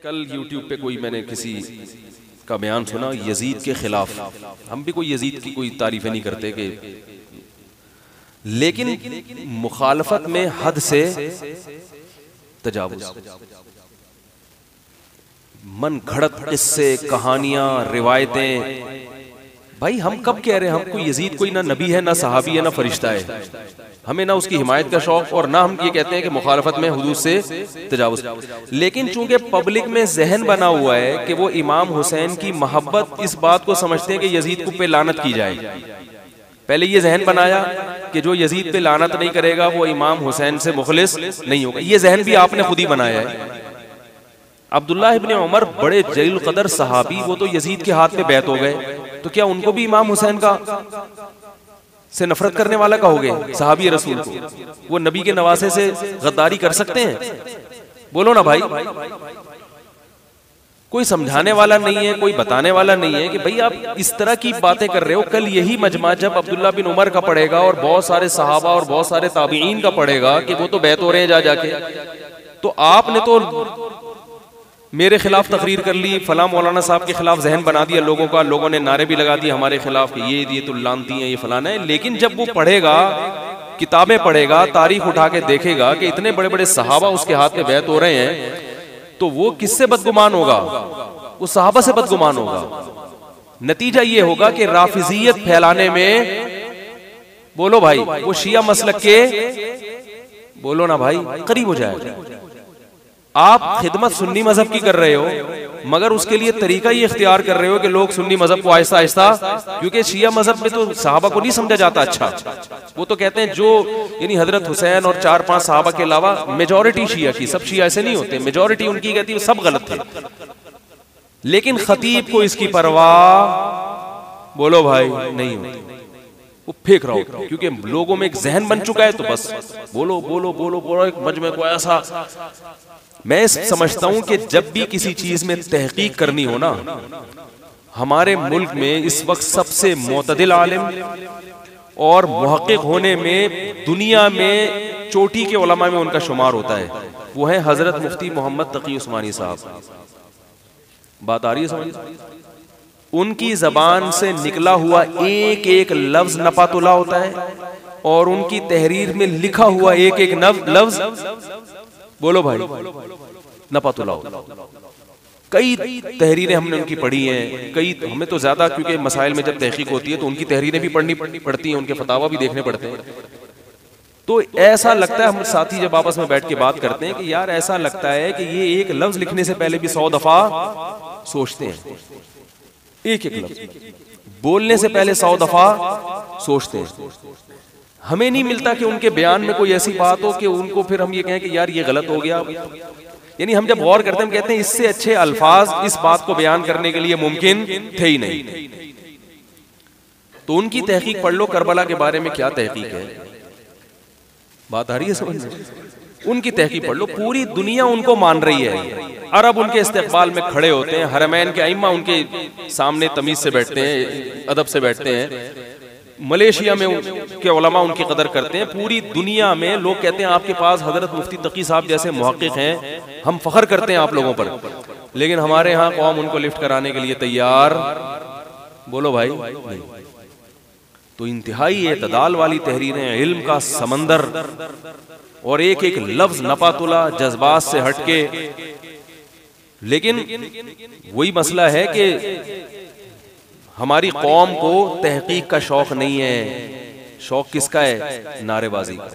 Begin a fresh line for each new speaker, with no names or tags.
कल YouTube पे कोई मैंने किसी का बयान सुना यजीद के खिलाफ। हम भी कोई यजीद की कोई तारीफें नहीं करते कि, लेकिन मुखालफत में हद से तजावुज, मन घड़त किस्से कहानियां रिवायतें। भाई हम कब कह रहे हैं हमको यजीद कोई ना नबी है ना सहाबी है ना फरिश्ता है, हमें ना उसकी हिमायत का शौक और ना हम ये कहते हैं कि मुखालफत में हुदूद से तजावुज। लेकिन चूंकि पब्लिक में जहन बना हुआ है कि वो इमाम हुसैन की मोहब्बत इस बात को समझते हैं कि यजीद को पे लानत की जाए। पहले ये जहन बनाया कि जो यजीद पे लानत नहीं करेगा वो इमाम हुसैन से मुखलिस नहीं होगा। ये जहन भी आपने खुद ही बनाया है। अब्दुल्लाह इब्ने उमर बड़े जलील कदर सहाबी, वो तो यजीद के हाथ में बैत हो गए, तो क्या उनको भी इमाम हुसैन का से नफरत करने वाला कहोगे? सहाबी रसूल को वो नबी के नवासे से गद्दारी कर सकते हैं? बोलो ना भाई। कोई समझाने वाला नहीं है, कोई बताने वाला नहीं है कि भाई आप इस तरह की बातें कर रहे हो। कल यही मजमा जब अब्दुल्ला बिन उमर का पढ़ेगा और बहुत सारे सहाबा और बहुत सारे ताबीईन का पढ़ेगा कि वो तो बैत हो रहे हैं जा जाके, तो आपने तो मेरे खिलाफ तकरीर कर ली, फला मौलाना साहब के खिलाफ जहन बना दिया लोगों का, लोगों ने नारे भी लगा दिए हमारे खिलाफ कि ये तो लानती हैं, ये फलाना है। लेकिन जब वो पढ़ेगा, किताबें पढ़ेगा, तारीख उठा के देखेगा कि इतने बड़े बड़े सहाबा उसके हाथ में बैत हो रहे हैं, तो वो किससे बदगुमान होगा? वो सहाबा से बदगुमान होगा। नतीजा ये होगा कि राफिजियत फैलाने में, बोलो भाई, वो शिया मसलक के, बोलो ना भाई, करीब हो जाएगा। आप खिदमत सुन्नी मजहब की कर रहे हो, मगर उसके लिए तरीका ये इख्तियार कर रहे हो कि लोग सुन्नी मजहब को आहिस्ता आहिस्ता, क्योंकि शिया मजहब में तो सहाबा को नहीं समझा जाता। अच्छा, वो तो कहते हैं जो यानी हजरत हुसैन और 4-5 सहाबा के अलावा मेजॉरिटी शिया की, सब शिया ऐसे नहीं होते, मेजॉरिटी उनकी कहती है सब गलत थे। लेकिन खतीब को इसकी परवाह, बोलो भाई, नहीं होती। वो फेंक रहा हो क्योंकि लोगों में एक जहन बन चुका है, तो बस बोलो बोलो बोलो बोलो। एक मजमे को ऐसा, मैं समझता हूं कि जब भी किसी चीज में तहकीक करनी हो ना, हमारे मुल्क में इस वक्त सबसे मोतदिल आलिम और मुहक्किक होने में दुनिया में चोटी के उलमा में उनका शुमार होता है, वो है हजरत मुफ्ती मोहम्मद तकी उस्मानी साहब। बात आ रही है समझ? उनकी जबान से निकला हुआ एक एक लफ्ज नपातुल्ला होता है, और उनकी तहरीर में लिखा हुआ एक एक लफ्ज, बोलो भाई, नपातुल्ला होता। कई तहरीरें हमने उनकी पढ़ी हैं, कई हमें तो ज्यादा, क्योंकि मसाइल में जब तहकीक होती है तो उनकी तहरीरें भी पढ़नी पड़ती हैं, उनके फतावा भी देखने पड़ते हैं। तो ऐसा लगता है, हम साथी जब आपस में बैठ के बात करते हैं कि यार ऐसा लगता है कि ये एक लफ्ज लिखने से पहले भी 100 दफा सोचते हैं, एक एक लफ्ज बोलने से पहले 100 दफा सोचते हैं। हमें नहीं मिलता कि उनके बयान में कोई ऐसी बात हो कि उनको फिर हम ये कहें कि यार ये गलत हो गया। यानी हम जब गौर करते हैं, हम कहते हैं इससे अच्छे अल्फाज इस बात को बयान करने के लिए मुमकिन थे ही नहीं। तो उनकी तहकीक पढ़ लो, करबला के बारे में क्या तहकीक है, बात आ रही है समझ में? उनकी तहकीक पढ़ लो, पूरी दुनिया उनको मान रही है। अरब उनके इस्तेकबाल में खड़े होते हैं, हरमैन के अइम्मा उनके सामने तमीज से बैठते हैं, अदब से बैठते हैं। मलेशिया में के उलमा उनकी कदर करते हैं। पूरी दुनिया में लोग कहते हैं आपके पास हजरत मुफ्ती तकी साहब जैसे मुहक्किक हैं, हम फख्र करते हैं आप लोगों पर। लेकिन हमारे यहाँ कौम उनको लिफ्ट कराने के लिए तैयार, बोलो भाई, नहीं। तो इंतहाई एतदाल वाली तहरीरें, इल्म का समंदर, और एक एक लफ्ज नपातुला, जज्बात से हटके। लेकिन वही मसला है कि हमारी कौम को तहकीक का शौक नहीं है। शौक किसका है? नारेबाजी का।